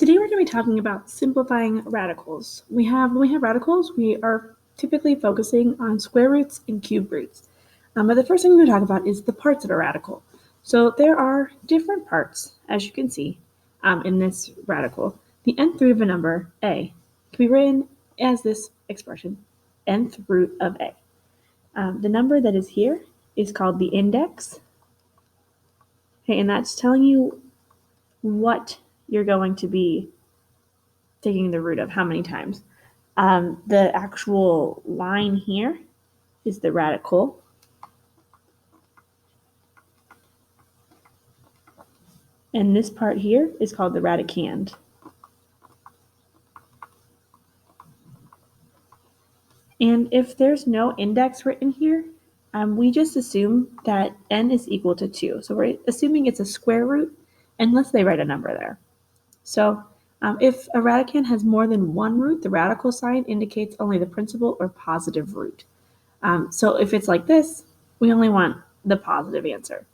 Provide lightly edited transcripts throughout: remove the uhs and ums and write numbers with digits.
Today we're going to be talking about simplifying radicals. When we have radicals, we are typically focusing on square roots and cube roots. But the first thing we're going to talk about is the parts of a radical. So there are different parts, as you can see, in this radical. The nth root of a number, a, can be written as this expression, nth root of a. The number that is here is called the index. Okay, and that's telling you what you're going to be taking the root of how many times. The actual line here is the radical. And this part here is called the radicand. And if there's no index written here, we just assume that n is equal to 2. So we're assuming it's a square root unless they write a number there. So if a radicand has more than one root, the radical sign indicates only the principal or positive root. So if it's like this, we only want the positive answer.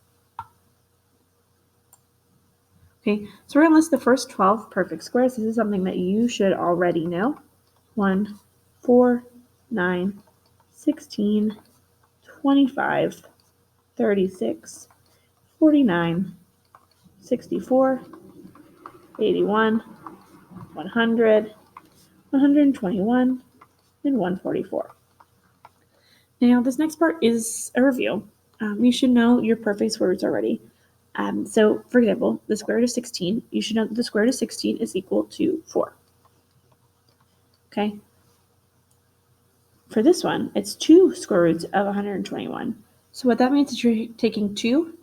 Okay, so we're going to list the first 12 perfect squares. This is something that you should already know. 1, 4, 9, 16, 25, 36, 49, 64, 81, 100, 121, and 144. Now, this next part is a review. You should know your perfect square roots already. So, for example, the square root of 16, you should know that the square root of 16 is equal to 4. Okay? For this one, it's 2 square roots of 121. So what that means is you're taking 2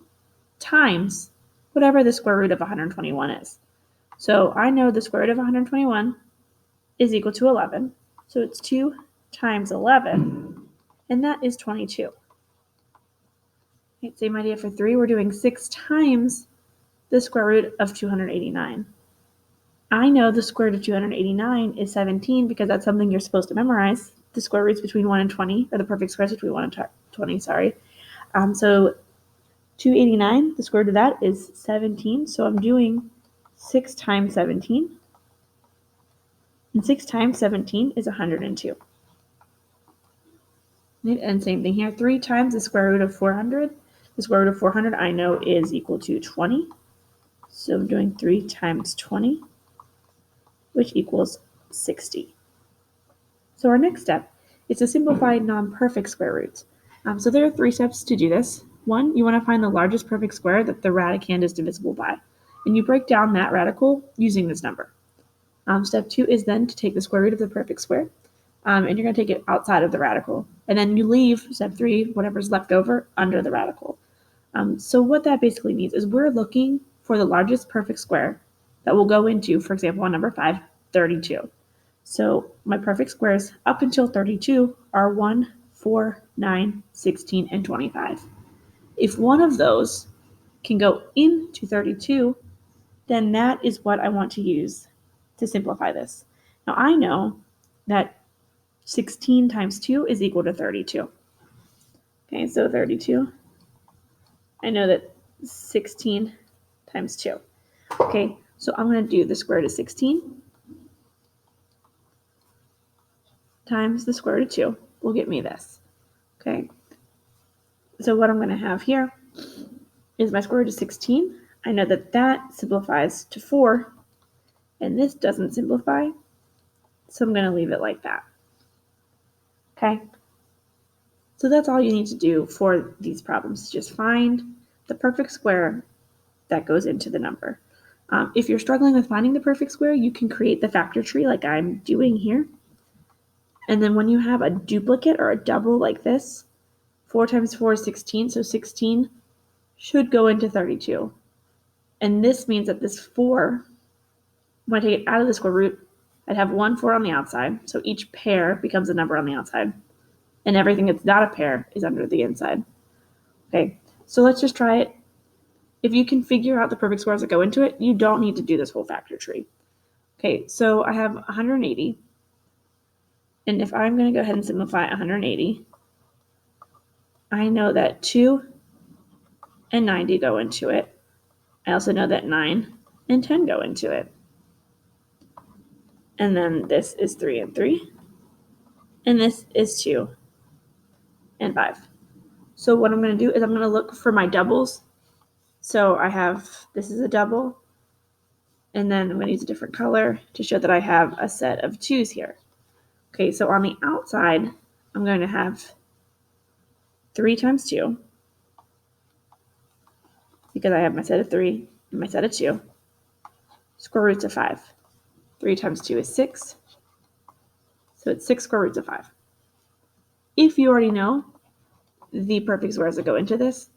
times whatever the square root of 121 is. So I know the square root of 121 is equal to 11. So it's 2 times 11, and that is 22. Okay, same idea for 3. We're doing 6 times the square root of 289. I know the square root of 289 is 17 because that's something you're supposed to memorize. The square roots between 1 and 20, or the perfect squares between 1 and 20, sorry. So 289, the square root of that is 17. So I'm doing 6 times 17. And 6 times 17 is 102. And same thing here. 3 times the square root of 400. The square root of 400 I know is equal to 20. So I'm doing 3 times 20, which equals 60. So our next step is to simplify non-perfect square roots. So there are 3 steps to do this. 1, you want to find the largest perfect square that the radicand is divisible by. And you break down that radical using this number. Step 2 is then to take the square root of the perfect square, and you're going to take it outside of the radical. And then you leave, step 3, whatever's left over, under the radical. So what that basically means is we're looking for the largest perfect square that will go into, for example, on number 5, 32. So my perfect squares up until 32 are 1, 4, 9, 16, and 25. If one of those can go into 32, then that is what I want to use to simplify this. Now I know that 16 times 2 is equal to 32. Okay, so 32. I know that 16 times 2. Okay, so I'm going to do the square root of 16 times the square root of 2 will get me this. Okay, so what I'm going to have here is my square root of 16. I know that that simplifies to 4, and this doesn't simplify, so I'm going to leave it like that. Okay, so that's all you need to do for these problems. Just find the perfect square that goes into the number. If you're struggling with finding the perfect square, you can create the factor tree like I'm doing here. And then when you have a duplicate or a double like this, 4 times 4 is 16, so 16 should go into 32. And this means that this 4, when I take it out of the square root, I'd have 1 4 on the outside, so each pair becomes a number on the outside. And everything that's not a pair is under the inside. Okay, so let's just try it. If you can figure out the perfect squares that go into it, you don't need to do this whole factor tree. Okay, so I have 180. And if I'm going to go ahead and simplify 180, I know that 2 and 90 go into it. I also know that 9 and 10 go into it. And then this is 3 and 3. And this is 2 and 5. So what I'm going to do is I'm going to look for my doubles. So I have, this is a double. And then I'm going to use a different color to show that I have a set of 2s here. Okay, so on the outside, I'm going to have 3 times 2. Because I have my set of 3 and my set of 2. Square roots of 5. 3 times 2 is 6. So it's 6 square roots of 5. If you already know the perfect squares that go into this,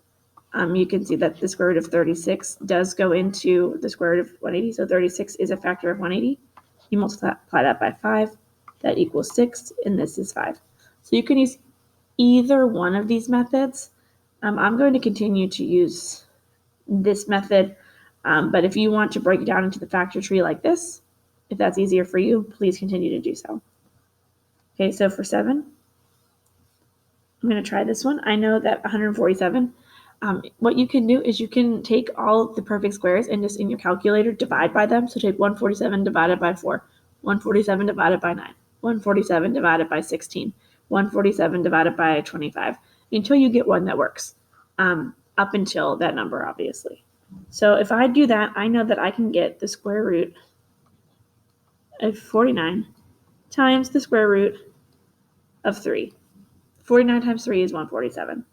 you can see that the square root of 36 does go into the square root of 180. So 36 is a factor of 180. You multiply that by 5. That equals 6, and this is 5. So you can use either one of these methods. I'm going to continue to use this method, but if you want to break it down into the factor tree like this, if that's easier for you, please continue to do so. Okay, so for 7, I'm going to try this one. I know that 147, what you can do is you can take all the perfect squares and just in your calculator divide by them. So take 147 divided by 4, 147 divided by 9, 147 divided by 16, 147 divided by 25, until you get one that works, up until that number, obviously. So if I do that, I know that I can get the square root of 49 times the square root of 3. 49 times 3 is 147.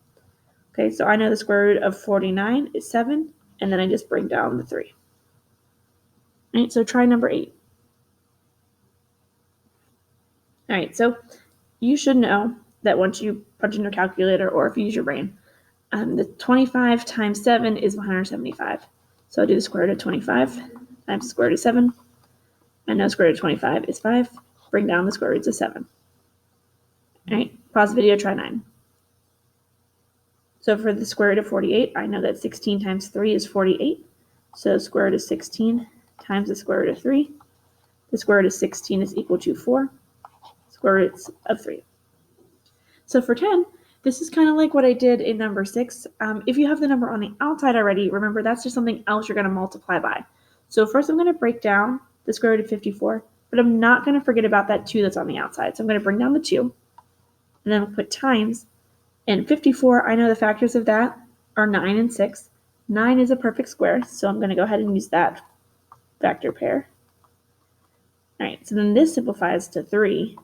Okay, so I know the square root of 49 is 7, and then I just bring down the 3. All right, so try number 8. All right, so you should know that once you punch in your calculator or if you use your brain, the 25 times 7 is 175. So I'll do the square root of 25 times the square root of 7. I know the square root of 25 is 5. Bring down the square roots of 7. All right, pause the video, try 9. So for the square root of 48, I know that 16 times 3 is 48. So the square root of 16 times the square root of 3. The square root of 16 is equal to 4 square roots of 3. So for 10, this is kind of like what I did in number 6. If you have the number on the outside already, remember that's just something else you're going to multiply by. So first I'm going to break down the square root of 54, but I'm not going to forget about that 2 that's on the outside. So I'm going to bring down the 2, and then we'll put times. And 54, I know the factors of that are 9 and 6. 9 is a perfect square, so I'm going to go ahead and use that factor pair. All right, so then this simplifies to 3.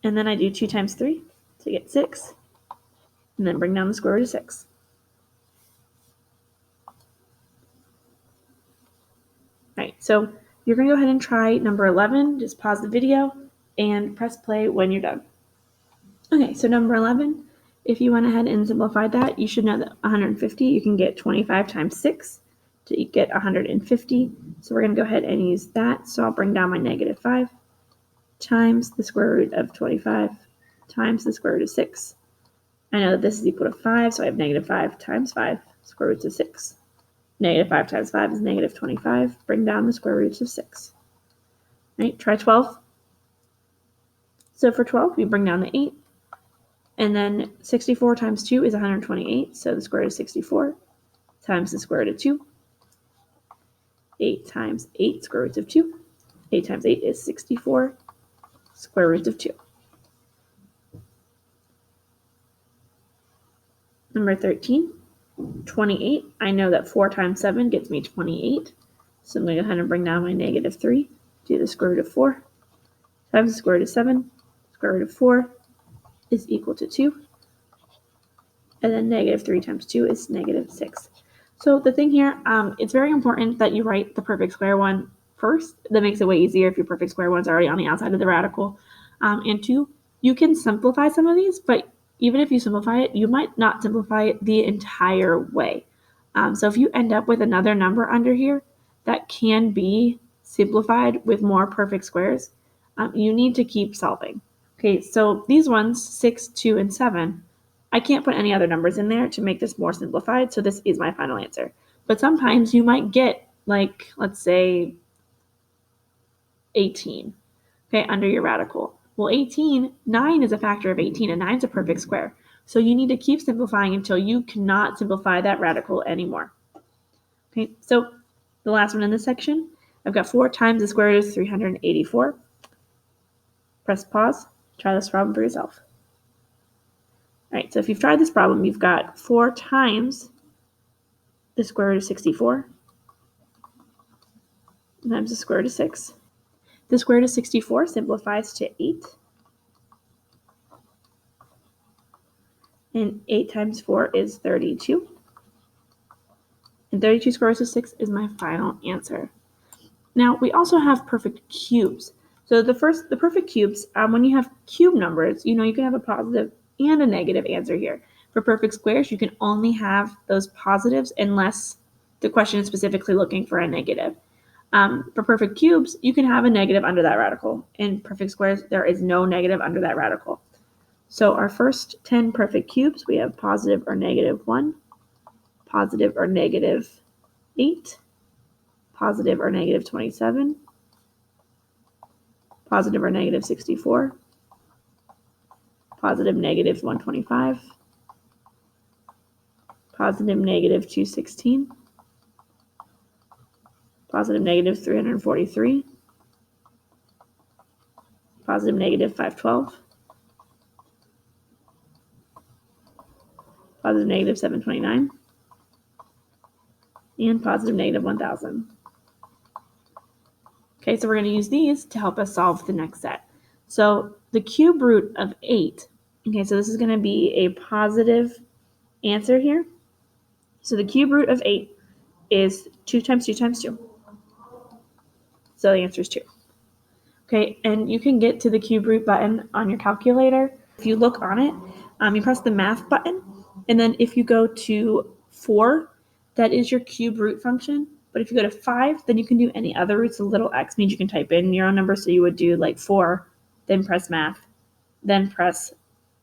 And then I do 2 times 3 to get 6, and then bring down the square root of 6. All right, so you're going to go ahead and try number 11. Just pause the video and press play when you're done. Okay, so number 11, if you went ahead and simplified that, you should know that 150, you can get 25 times 6 to get 150. So we're going to go ahead and use that. So I'll bring down my negative 5 times the square root of 25 times the square root of 6. I know that this is equal to 5, so I have negative 5 times 5, square roots of 6. Negative 5 times 5 is negative 25. Bring down the square roots of 6. All right, try 12. So for 12, we bring down the 8. And then 64 times 2 is 128. So the square root of 64 times the square root of 2. 8 times 8, square roots of 2. 8 times 8 is 64, square roots of 2. Number 13, 28. I know that 4 times 7 gets me 28. So I'm going to go ahead and bring down my negative 3. Do the square root of 4 times the square root of 7. Square root of 4 is equal to 2. And then negative 3 times 2 is negative 6. So the thing here, it's very important that you write the perfect square one first. That makes it way easier if your perfect square one's already on the outside of the radical. And 2, you can simplify some of these, but even if you simplify it, you might not simplify it the entire way. So if you end up with another number under here that can be simplified with more perfect squares, you need to keep solving. Okay, so these ones, 6, 2, and 7, I can't put any other numbers in there to make this more simplified, so this is my final answer. But sometimes you might get, like, let's say, 18, okay, under your radical. Well, 18, 9 is a factor of 18, and 9 is a perfect square. So you need to keep simplifying until you cannot simplify that radical anymore. Okay, so the last one in this section. I've got 4 times the square root of 384. Press pause. Try this problem for yourself. All right, so if you've tried this problem, you've got 4 times the square root of 64 times the square root of 6. The square root of 64 simplifies to 8. And 8 times 4 is 32. And 32 square root of 6 is my final answer. Now, we also have perfect cubes. So the perfect cubes, when you have cube numbers, you can have a positive and a negative answer here. For perfect squares, you can only have those positives unless the question is specifically looking for a negative. For perfect cubes, you can have a negative under that radical. In perfect squares, there is no negative under that radical. So our first 10 perfect cubes, we have positive or negative 1, positive or negative 8, positive or negative 27, positive or negative 64, positive negative 125, positive negative 216, positive negative 343, positive negative 512, positive negative 729, and positive negative 1000. Okay, so we're going to use these to help us solve the next set. So the cube root of 8, okay, so this is going to be a positive answer here. So the cube root of 8 is 2 times 2 times 2. So the answer is 2. Okay, and you can get to the cube root button on your calculator. If you look on it, you press the math button, and then if you go to 4, that is your cube root function. But if you go to 5, then you can do any other roots. The little x means you can type in your own number, so you would do like 4, then press math, then press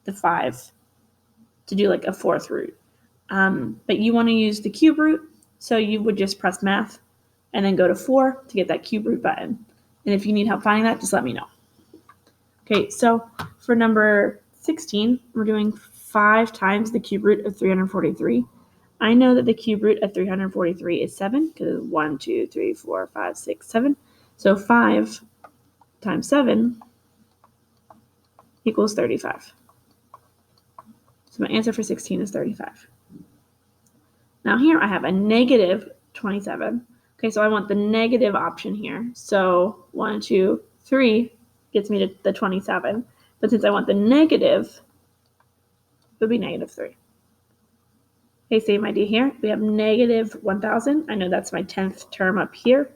the 5 to do like a 4th root. But you want to use the cube root, so you would just press math and then go to 4 to get that cube root button. And if you need help finding that, just let me know. Okay, so for number 16, we're doing 5 times the cube root of 343. I know that the cube root of 343 is 7, because 1, 2, 3, 4, 5, 6, 7. So 5 times 7 equals 35. So my answer for 16 is 35. Now here I have a negative 27. Okay, so I want the negative option here. So 1, 2, 3 gets me to the 27. But since I want the negative, it would be negative 3. Okay, same idea here. We have negative 1,000. I know that's my 10th term up here.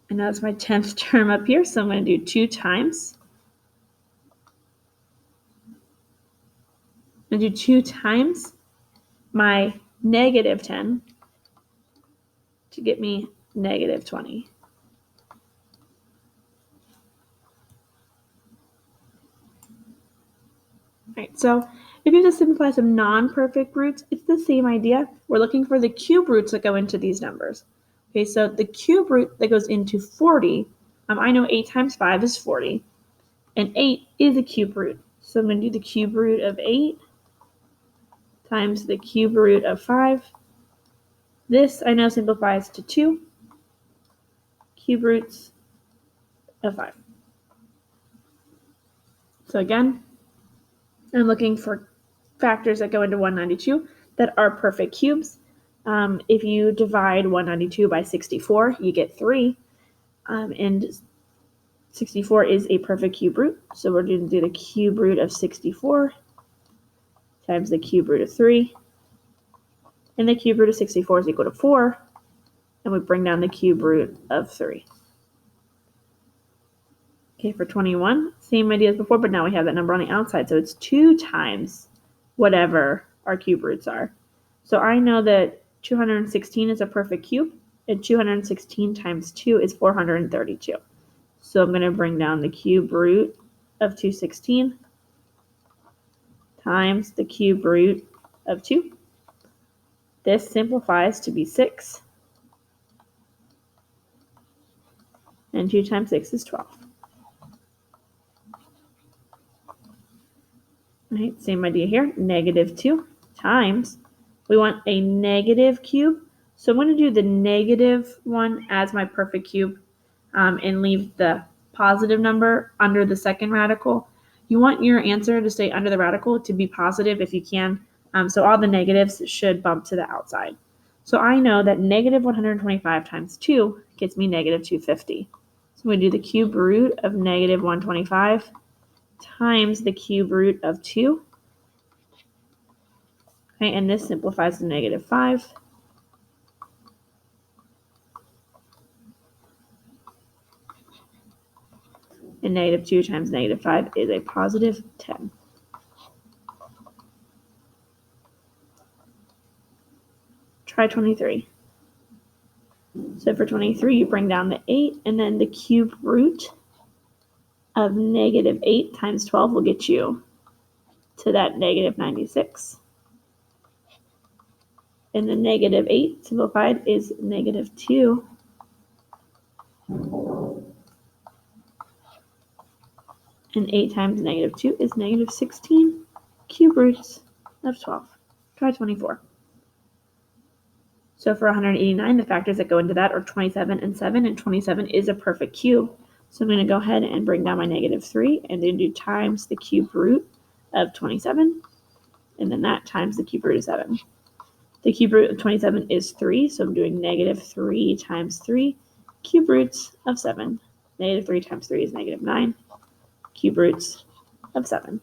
So I'm going to do 2 times. I'm going to do 2 times my negative 10 to get me negative 20. All right, so if you just simplify some non-perfect roots, it's the same idea. We're looking for the cube roots that go into these numbers. Okay, so the cube root that goes into 40, I know 8 times 5 is 40, and 8 is a cube root. So I'm going to do the cube root of 8 times the cube root of 5. This I know simplifies to 2 cube roots of 5. So again, I'm looking for factors that go into 192 that are perfect cubes. If you divide 192 by 64, you get 3. And 64 is a perfect cube root. So we're going to do the cube root of 64 times the cube root of 3. And the cube root of 64 is equal to 4. And we bring down the cube root of 3. Okay, for 21, same idea as before, but now we have that number on the outside. So it's 2 times whatever our cube roots are. So I know that 216 is a perfect cube, and 216 times 2 is 432. So I'm going to bring down the cube root of 216 times the cube root of 2. This simplifies to be 6. And 2 times 6 is 12. All right, same idea here. Negative 2 times, we want a negative cube, So I'm going to do the negative one as my perfect cube and leave the positive number under the second radical. You want your answer to stay under the radical to be positive if you can. So all the negatives should bump to the outside. So I know that negative 125 times 2 gets me negative 250. So I'm going to do the cube root of negative 125 times the cube root of 2. Okay, and this simplifies to negative 5. And negative 2 times negative 5 is a positive 10. Try 23. So for 23, you bring down the 8, and then the cube root of negative 8 times 12 will get you to that negative 96. And the negative 8 simplified is negative 2. And 8 times negative 2 is negative 16 cube roots of 12. Try 24. So for 189, the factors that go into that are 27 and 7, and 27 is a perfect cube. So I'm going to go ahead and bring down my negative 3, and then do times the cube root of 27, and then that times the cube root of 7. The cube root of 27 is 3, so I'm doing negative 3 times 3, cube roots of 7. Negative 3 times 3 is negative 9, cube roots of 7.